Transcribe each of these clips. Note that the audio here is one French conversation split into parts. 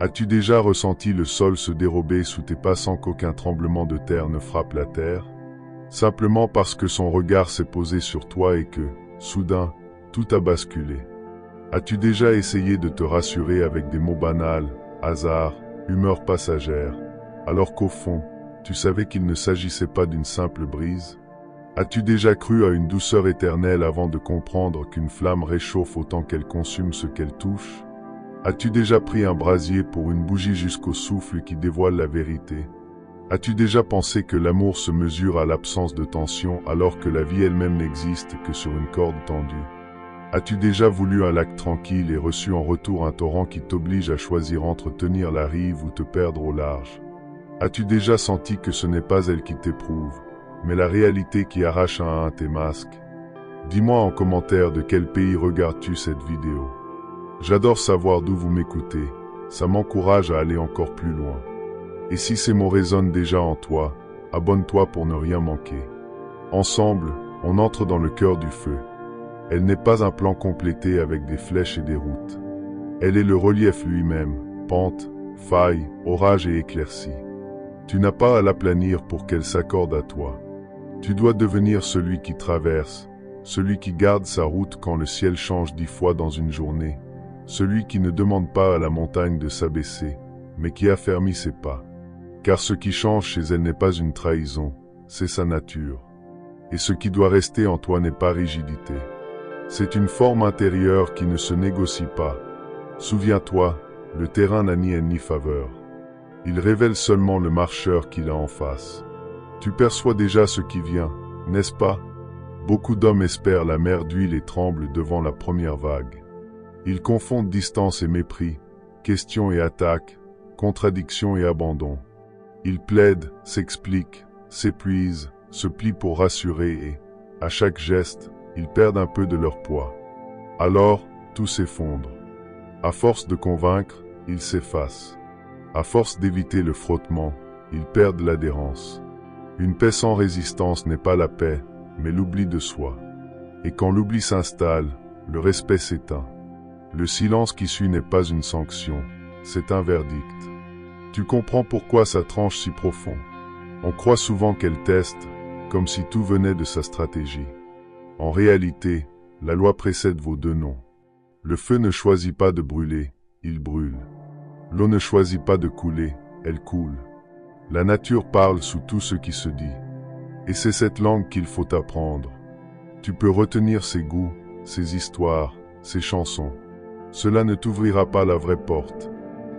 As-tu déjà ressenti le sol se dérober sous tes pas sans qu'aucun tremblement de terre ne frappe la terre? Simplement parce que son regard s'est posé sur toi et que, soudain, tout a basculé. As-tu déjà essayé de te rassurer avec des mots banals, hasard, humeur passagère, alors qu'au fond, tu savais qu'il ne s'agissait pas d'une simple brise? As-tu déjà cru à une douceur éternelle avant de comprendre qu'une flamme réchauffe autant qu'elle consume ce qu'elle touche? As-tu déjà pris un brasier pour une bougie jusqu'au souffle qui dévoile la vérité? As-tu déjà pensé que l'amour se mesure à l'absence de tension alors que la vie elle-même n'existe que sur une corde tendue? As-tu déjà voulu un lac tranquille et reçu en retour un torrent qui t'oblige à choisir entre tenir la rive ou te perdre au large? As-tu déjà senti que ce n'est pas elle qui t'éprouve, mais la réalité qui arrache un à un tes masques? Dis-moi en commentaire de quel pays regardes-tu cette vidéo. J'adore savoir d'où vous m'écoutez, ça m'encourage à aller encore plus loin. Et si ces mots résonnent déjà en toi, abonne-toi pour ne rien manquer. Ensemble, on entre dans le cœur du feu. Elle n'est pas un plan complété avec des flèches et des routes. Elle est le relief lui-même, pente, faille, orage et éclaircie. Tu n'as pas à l'aplanir pour qu'elle s'accorde à toi. Tu dois devenir celui qui traverse, celui qui garde sa route quand le ciel change 10 fois dans une journée, celui qui ne demande pas à la montagne de s'abaisser, mais qui affermit ses pas. Car ce qui change chez elle n'est pas une trahison, c'est sa nature. Et ce qui doit rester en toi n'est pas rigidité. C'est une forme intérieure qui ne se négocie pas. Souviens-toi, le terrain n'a ni haine ni faveur. Il révèle seulement le marcheur qu'il a en face. Tu perçois déjà ce qui vient, n'est-ce pas? Beaucoup d'hommes espèrent la mer d'huile et tremblent devant la première vague. Ils confondent distance et mépris, questions et attaques, contradictions et abandon. Ils plaident, s'expliquent, s'épuisent, se plient pour rassurer et, à chaque geste, ils perdent un peu de leur poids. Alors, tout s'effondre. À force de convaincre, ils s'effacent. À force d'éviter le frottement, ils perdent l'adhérence. Une paix sans résistance n'est pas la paix, mais l'oubli de soi. Et quand l'oubli s'installe, le respect s'éteint. Le silence qui suit n'est pas une sanction, c'est un verdict. Tu comprends pourquoi ça tranche si profond. On croit souvent qu'elle teste, comme si tout venait de sa stratégie. En réalité, la loi précède vos deux noms. Le feu ne choisit pas de brûler, il brûle. L'eau ne choisit pas de couler, elle coule. La nature parle sous tout ce qui se dit. Et c'est cette langue qu'il faut apprendre. Tu peux retenir ses goûts, ses histoires, ses chansons. Cela ne t'ouvrira pas la vraie porte.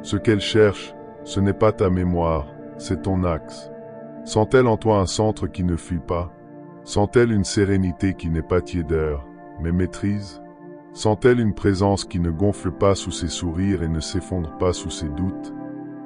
Ce qu'elle cherche, ce n'est pas ta mémoire, c'est ton axe. Sent-elle en toi un centre qui ne fuit pas? Sent-elle une sérénité qui n'est pas tiédeur, mais maîtrise? Sent-elle une présence qui ne gonfle pas sous ses sourires et ne s'effondre pas sous ses doutes?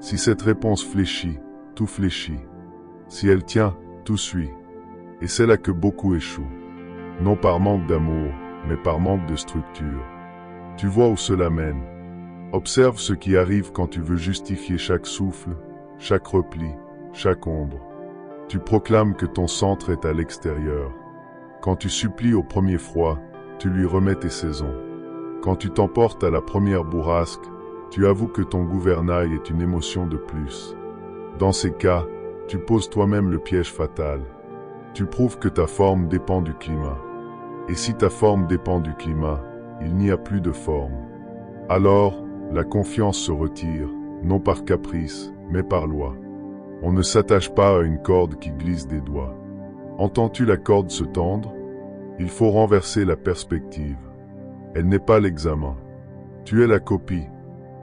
Si cette réponse fléchit, tout fléchit. Si elle tient, tout suit. Et c'est là que beaucoup échouent. Non par manque d'amour, mais par manque de structure. Tu vois où cela mène. Observe ce qui arrive quand tu veux justifier chaque souffle, chaque repli, chaque ombre. Tu proclames que ton centre est à l'extérieur. Quand tu supplies au premier froid, tu lui remets tes saisons. Quand tu t'emportes à la première bourrasque, tu avoues que ton gouvernail est une émotion de plus. Dans ces cas, tu poses toi-même le piège fatal. Tu prouves que ta forme dépend du climat. Et si ta forme dépend du climat, il n'y a plus de forme. Alors, la confiance se retire, non par caprice, mais par loi. On ne s'attache pas à une corde qui glisse des doigts. Entends-tu la corde se tendre? Il faut renverser la perspective. Elle n'est pas l'examen. Tu es la copie.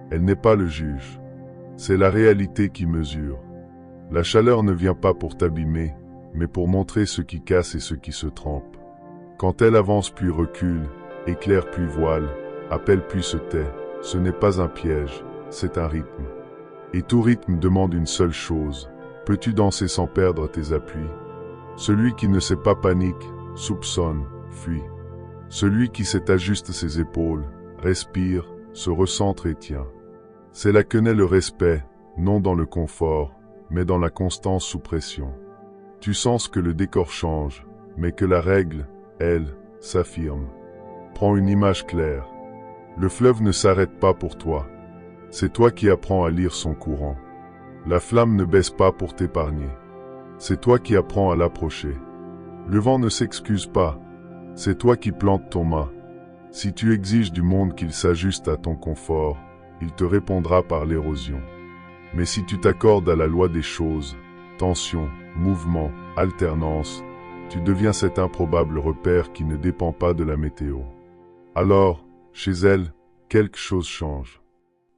Elle n'est pas le juge. C'est la réalité qui mesure. La chaleur ne vient pas pour t'abîmer, mais pour montrer ce qui casse et ce qui se trempe. Quand elle avance puis recule, éclaire puis voile, appelle puis se tait, ce n'est pas un piège, c'est un rythme. Et tout rythme demande une seule chose. Peux-tu danser sans perdre tes appuis? Celui qui ne sait pas panique, soupçonne, fuit. Celui qui sait ajuste ses épaules, respire, se recentre et tient. C'est là que naît le respect, non dans le confort, mais dans la constance sous pression. Tu sens que le décor change, mais que la règle, elle, s'affirme. Prends une image claire. Le fleuve ne s'arrête pas pour toi. C'est toi qui apprends à lire son courant. La flamme ne baisse pas pour t'épargner. C'est toi qui apprends à l'approcher. Le vent ne s'excuse pas. C'est toi qui plantes ton mât. Si tu exiges du monde qu'il s'ajuste à ton confort, il te répondra par l'érosion. Mais si tu t'accordes à la loi des choses, tension, mouvement, alternance, tu deviens cet improbable repère qui ne dépend pas de la météo. Alors, chez elle, quelque chose change.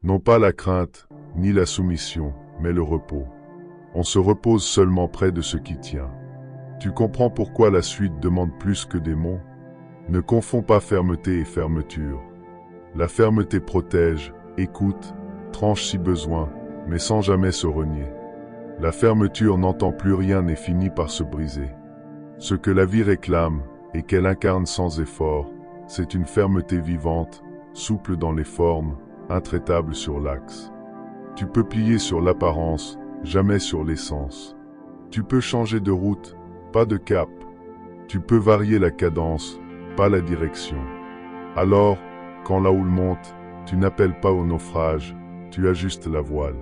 Non pas la crainte, ni la soumission, mais le repos. On se repose seulement près de ce qui tient. Tu comprends pourquoi la suite demande plus que des mots? Ne confonds pas fermeté et fermeture. La fermeté protège, écoute, tranche si besoin, mais sans jamais se renier. La fermeture n'entend plus rien et finit par se briser. Ce que la vie réclame, et qu'elle incarne sans effort, c'est une fermeté vivante, souple dans les formes, intraitable sur l'axe. Tu peux plier sur l'apparence, jamais sur l'essence. Tu peux changer de route, pas de cap. Tu peux varier la cadence, pas la direction. Alors, quand la houle monte, tu n'appelles pas au naufrage, tu ajustes la voile.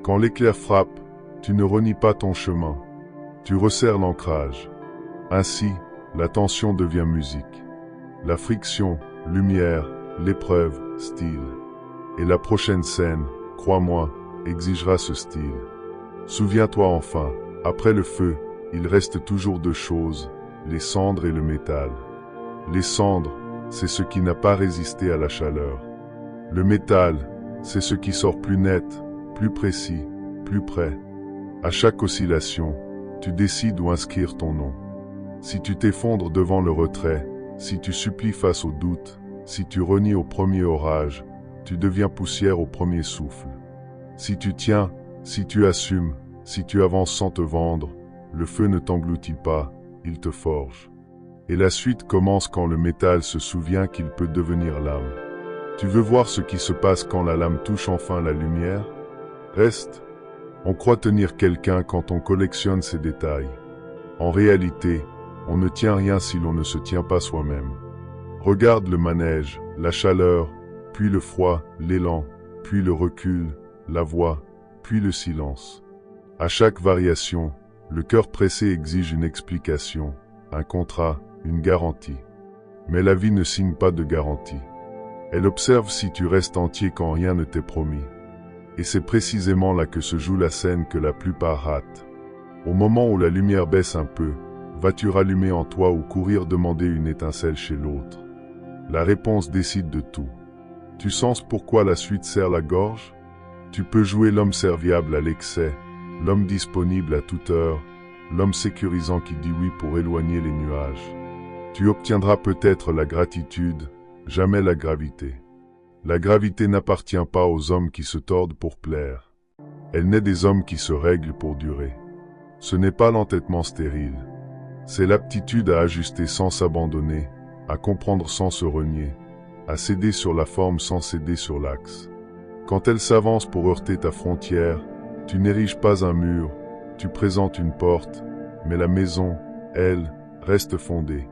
Quand l'éclair frappe, tu ne renies pas ton chemin, tu resserres l'ancrage. Ainsi, la tension devient musique. La friction, lumière, l'épreuve, style. Et la prochaine scène, crois-moi, exigera ce style. Souviens-toi enfin, après le feu, il reste toujours deux choses, les cendres et le métal. Les cendres, c'est ce qui n'a pas résisté à la chaleur. Le métal, c'est ce qui sort plus net, plus précis, plus près. À chaque oscillation, tu décides où inscrire ton nom. Si tu t'effondres devant le retrait, si tu supplies face au doute, si tu renies au premier orage, tu deviens poussière au premier souffle. Si tu tiens, si tu assumes, si tu avances sans te vendre, le feu ne t'engloutit pas, il te forge. Et la suite commence quand le métal se souvient qu'il peut devenir lame. Tu veux voir ce qui se passe quand la lame touche enfin la lumière? Reste. On croit tenir quelqu'un quand on collectionne ses détails. En réalité, on ne tient rien si l'on ne se tient pas soi-même. Regarde le manège, la chaleur, puis le froid, l'élan, puis le recul, la voix, puis le silence. À chaque variation, le cœur pressé exige une explication, un contrat, une garantie. Mais la vie ne signe pas de garantie. Elle observe si tu restes entier quand rien ne t'est promis. Et c'est précisément là que se joue la scène que la plupart ratent. Au moment où la lumière baisse un peu, vas-tu rallumer en toi ou courir demander une étincelle chez l'autre? La réponse décide de tout. Tu sens pourquoi la suite serre la gorge? Tu peux jouer l'homme serviable à l'excès, l'homme disponible à toute heure, l'homme sécurisant qui dit oui pour éloigner les nuages. Tu obtiendras peut-être la gratitude, jamais la gravité. La gravité n'appartient pas aux hommes qui se tordent pour plaire. Elle naît des hommes qui se règlent pour durer. Ce n'est pas l'entêtement stérile. C'est l'aptitude à ajuster sans s'abandonner, à comprendre sans se renier, à céder sur la forme sans céder sur l'axe. Quand elle s'avance pour heurter ta frontière, tu n'ériges pas un mur, tu présentes une porte, mais la maison, elle, reste fondée.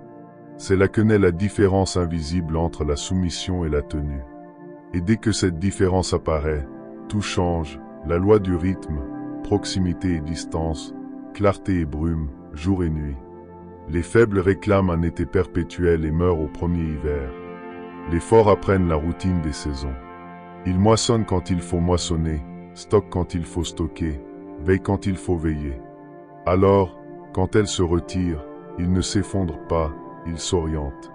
C'est là que naît la différence invisible entre la soumission et la tenue. Et dès que cette différence apparaît, tout change, la loi du rythme, proximité et distance, clarté et brume, jour et nuit. Les faibles réclament un été perpétuel et meurent au premier hiver. Les forts apprennent la routine des saisons. Ils moissonnent quand il faut moissonner, stockent quand il faut stocker, veillent quand il faut veiller. Alors, quand elle se retire, il ne s'effondre pas, il s'oriente.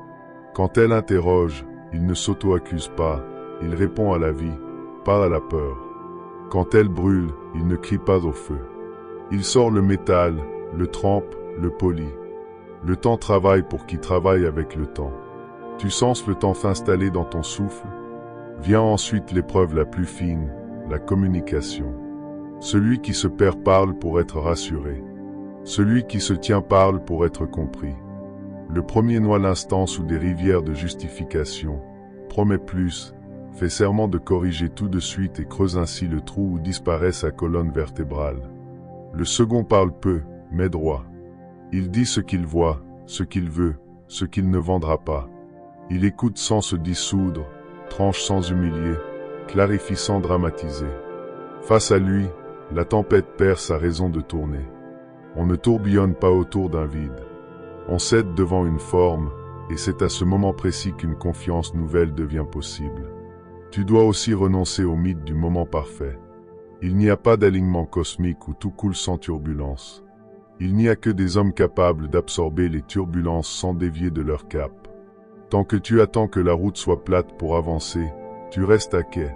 Quand elle interroge, il ne s'auto-accuse pas, il répond à la vie, pas à la peur. Quand elle brûle, il ne crie pas au feu. Il sort le métal, le trempe, le polit. Le temps travaille pour qui travaille avec le temps. Tu sens le temps s'installer dans ton souffle? Vient ensuite l'épreuve la plus fine, la communication. Celui qui se perd parle pour être rassuré. Celui qui se tient parle pour être compris. Le premier noie l'instant sous des rivières de justification, promet plus, fait serment de corriger tout de suite et creuse ainsi le trou où disparaît sa colonne vertébrale. Le second parle peu, mais droit. Il dit ce qu'il voit, ce qu'il veut, ce qu'il ne vendra pas. Il écoute sans se dissoudre, tranche sans humilier, clarifie sans dramatiser. Face à lui, la tempête perd sa raison de tourner. On ne tourbillonne pas autour d'un vide. On cède devant une forme, et c'est à ce moment précis qu'une confiance nouvelle devient possible. Tu dois aussi renoncer au mythe du moment parfait. Il n'y a pas d'alignement cosmique où tout coule sans turbulence. Il n'y a que des hommes capables d'absorber les turbulences sans dévier de leur cap. Tant que tu attends que la route soit plate pour avancer, tu restes à quai.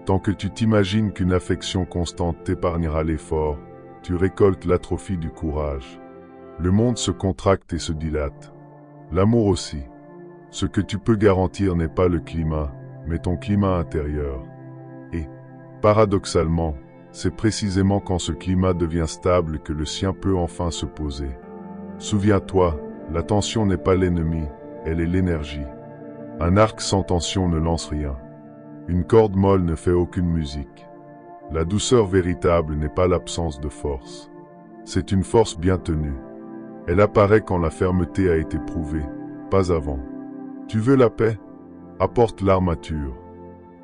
Tant que tu t'imagines qu'une affection constante t'épargnera l'effort, tu récoltes l'atrophie du courage. Le monde se contracte et se dilate. L'amour aussi. Ce que tu peux garantir n'est pas le climat, mais ton climat intérieur. Et, paradoxalement, c'est précisément quand ce climat devient stable que le sien peut enfin se poser. Souviens-toi, la tension n'est pas l'ennemi, elle est l'énergie. Un arc sans tension ne lance rien. Une corde molle ne fait aucune musique. La douceur véritable n'est pas l'absence de force. C'est une force bien tenue. Elle apparaît quand la fermeté a été prouvée, pas avant. Tu veux la paix? Apporte l'armature.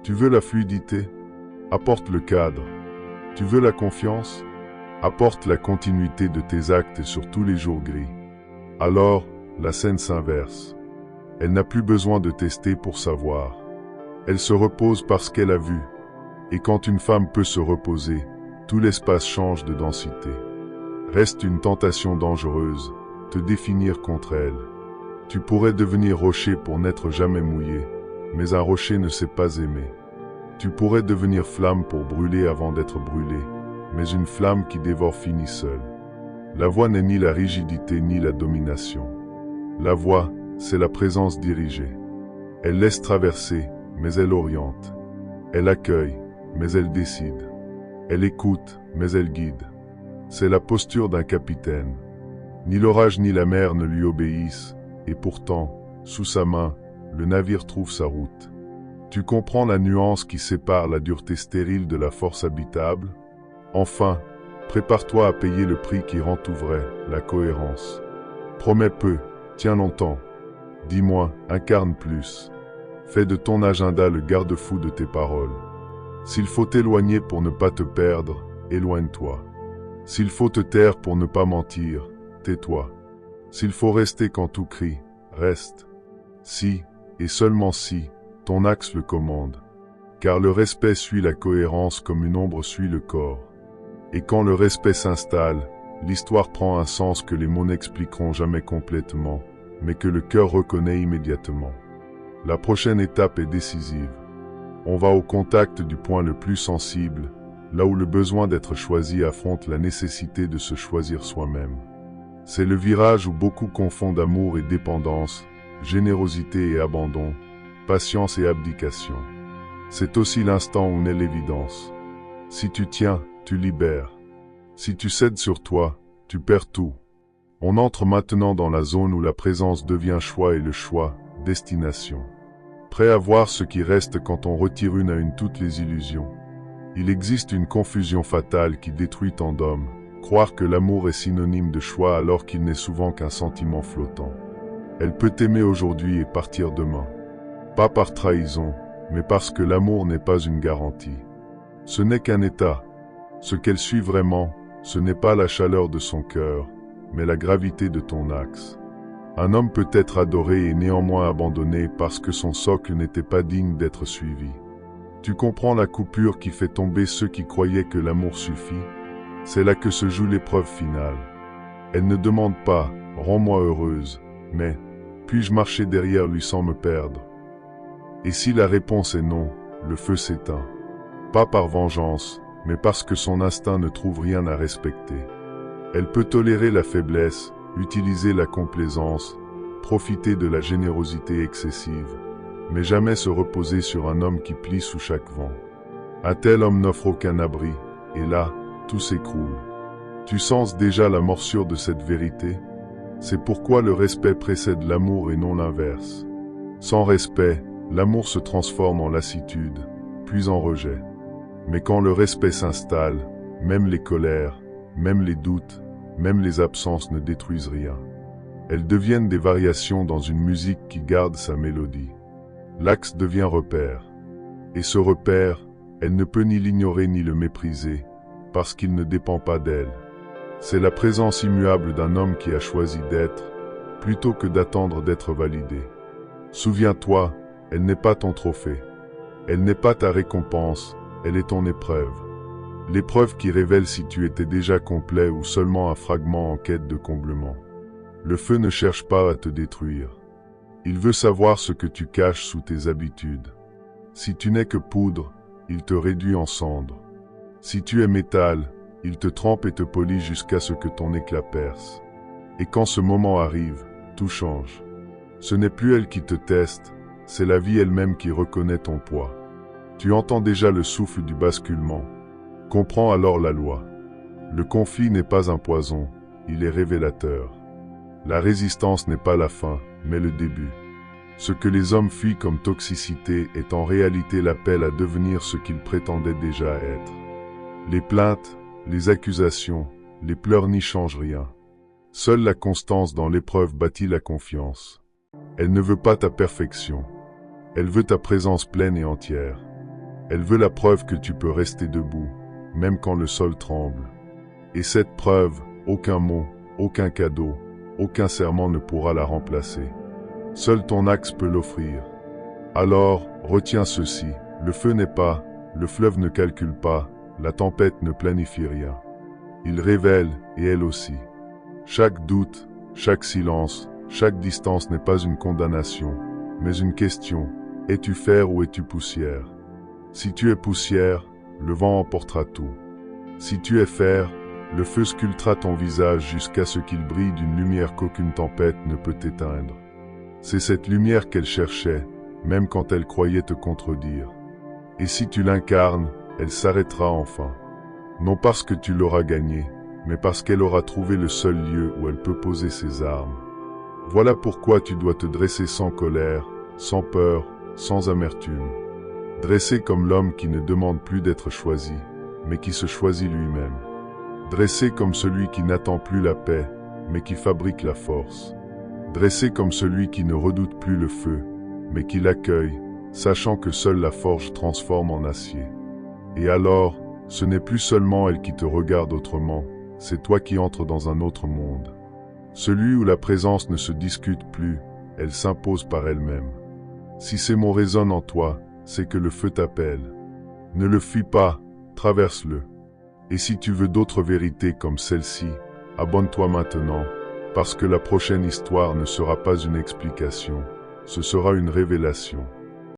Tu veux la fluidité? Apporte le cadre. Tu veux la confiance? Apporte la continuité de tes actes sur tous les jours gris. Alors, la scène s'inverse. Elle n'a plus besoin de tester pour savoir. Elle se repose parce qu'elle a vu. Et quand une femme peut se reposer, tout l'espace change de densité. Reste une tentation dangereuse, te définir contre elle. Tu pourrais devenir rocher pour n'être jamais mouillé, mais un rocher ne sait pas aimer. Tu pourrais devenir flamme pour brûler avant d'être brûlé, mais une flamme qui dévore finit seule. La voie n'est ni la rigidité ni la domination. La voie, c'est la présence dirigée. Elle laisse traverser, mais elle oriente. Elle accueille, mais elle décide. Elle écoute, mais elle guide. C'est la posture d'un capitaine. Ni l'orage ni la mer ne lui obéissent, et pourtant, sous sa main, le navire trouve sa route. Tu comprends la nuance qui sépare la dureté stérile de la force habitable? Enfin, prépare-toi à payer le prix qui rend tout vrai, la cohérence. Promets peu, tiens longtemps. Dis-moi, incarne plus. Fais de ton agenda le garde-fou de tes paroles. S'il faut t'éloigner pour ne pas te perdre, éloigne-toi. S'il faut te taire pour ne pas mentir, tais-toi. S'il faut rester quand tout crie, reste. Si, et seulement si, ton axe le commande. Car le respect suit la cohérence comme une ombre suit le corps. Et quand le respect s'installe, l'histoire prend un sens que les mots n'expliqueront jamais complètement, mais que le cœur reconnaît immédiatement. La prochaine étape est décisive. On va au contact du point le plus sensible, là où le besoin d'être choisi affronte la nécessité de se choisir soi-même. C'est le virage où beaucoup confondent amour et dépendance, générosité et abandon, patience et abdication. C'est aussi l'instant où naît l'évidence. Si tu tiens, tu libères. Si tu cèdes sur toi, tu perds tout. On entre maintenant dans la zone où la présence devient choix et le choix, destination. Prêt à voir ce qui reste quand on retire une à une toutes les illusions. Il existe une confusion fatale qui détruit tant d'hommes, croire que l'amour est synonyme de choix alors qu'il n'est souvent qu'un sentiment flottant. Elle peut t'aimer aujourd'hui et partir demain. Pas par trahison, mais parce que l'amour n'est pas une garantie. Ce n'est qu'un état. Ce qu'elle suit vraiment, ce n'est pas la chaleur de son cœur, mais la gravité de ton axe. Un homme peut être adoré et néanmoins abandonné parce que son socle n'était pas digne d'être suivi. Tu comprends la coupure qui fait tomber ceux qui croyaient que l'amour suffit? C'est là que se joue l'épreuve finale. Elle ne demande pas « rends-moi heureuse », mais « puis-je marcher derrière lui sans me perdre ?» Et si la réponse est non, le feu s'éteint. Pas par vengeance, mais parce que son instinct ne trouve rien à respecter. Elle peut tolérer la faiblesse, utiliser la complaisance, profiter de la générosité excessive, mais jamais se reposer sur un homme qui plie sous chaque vent. Un tel homme n'offre aucun abri, et là, tout s'écroule. Tu sens déjà la morsure de cette vérité? C'est pourquoi le respect précède l'amour et non l'inverse. Sans respect, l'amour se transforme en lassitude, puis en rejet. Mais quand le respect s'installe, même les colères, même les doutes, même les absences ne détruisent rien. Elles deviennent des variations dans une musique qui garde sa mélodie. L'axe devient repère. Et ce repère, elle ne peut ni l'ignorer ni le mépriser, parce qu'il ne dépend pas d'elle. C'est la présence immuable d'un homme qui a choisi d'être, plutôt que d'attendre d'être validé. Souviens-toi, elle n'est pas ton trophée. Elle n'est pas ta récompense, elle est ton épreuve. L'épreuve qui révèle si tu étais déjà complet ou seulement un fragment en quête de comblement. Le feu ne cherche pas à te détruire. Il veut savoir ce que tu caches sous tes habitudes. Si tu n'es que poudre, il te réduit en cendres. Si tu es métal, il te trempe et te polit jusqu'à ce que ton éclat perce. Et quand ce moment arrive, tout change. Ce n'est plus elle qui te teste, c'est la vie elle-même qui reconnaît ton poids. Tu entends déjà le souffle du basculement. Comprends alors la loi. Le conflit n'est pas un poison, il est révélateur. La résistance n'est pas la fin, mais le début. Ce que les hommes fuient comme toxicité est en réalité l'appel à devenir ce qu'ils prétendaient déjà être. Les plaintes, les accusations, les pleurs n'y changent rien. Seule la constance dans l'épreuve bâtit la confiance. Elle ne veut pas ta perfection. Elle veut ta présence pleine et entière. Elle veut la preuve que tu peux rester debout, même quand le sol tremble. Et cette preuve, aucun mot, aucun cadeau, aucun serment ne pourra la remplacer. Seul ton axe peut l'offrir. Alors, retiens ceci, le feu n'est pas, le fleuve ne calcule pas, la tempête ne planifie rien. Il révèle, et elle aussi. Chaque doute, chaque silence, chaque distance n'est pas une condamnation, mais une question. Es-tu fer ou es-tu poussière? Si tu es poussière, le vent emportera tout. Si tu es fer, le feu sculptera ton visage jusqu'à ce qu'il brille d'une lumière qu'aucune tempête ne peut éteindre. C'est cette lumière qu'elle cherchait, même quand elle croyait te contredire. Et si tu l'incarnes, elle s'arrêtera enfin. Non parce que tu l'auras gagnée, mais parce qu'elle aura trouvé le seul lieu où elle peut poser ses armes. Voilà pourquoi tu dois te dresser sans colère, sans peur, sans amertume. Dresser comme l'homme qui ne demande plus d'être choisi, mais qui se choisit lui-même. Dresser comme celui qui n'attend plus la paix, mais qui fabrique la force. Dresser comme celui qui ne redoute plus le feu, mais qui l'accueille, sachant que seule la forge transforme en acier. Et alors, ce n'est plus seulement elle qui te regarde autrement, c'est toi qui entres dans un autre monde. Celui où la présence ne se discute plus, elle s'impose par elle-même. Si ces mots résonnent en toi, c'est que le feu t'appelle. Ne le fuis pas, traverse-le. Et si tu veux d'autres vérités comme celle-ci, abonne-toi maintenant, parce que la prochaine histoire ne sera pas une explication, ce sera une révélation.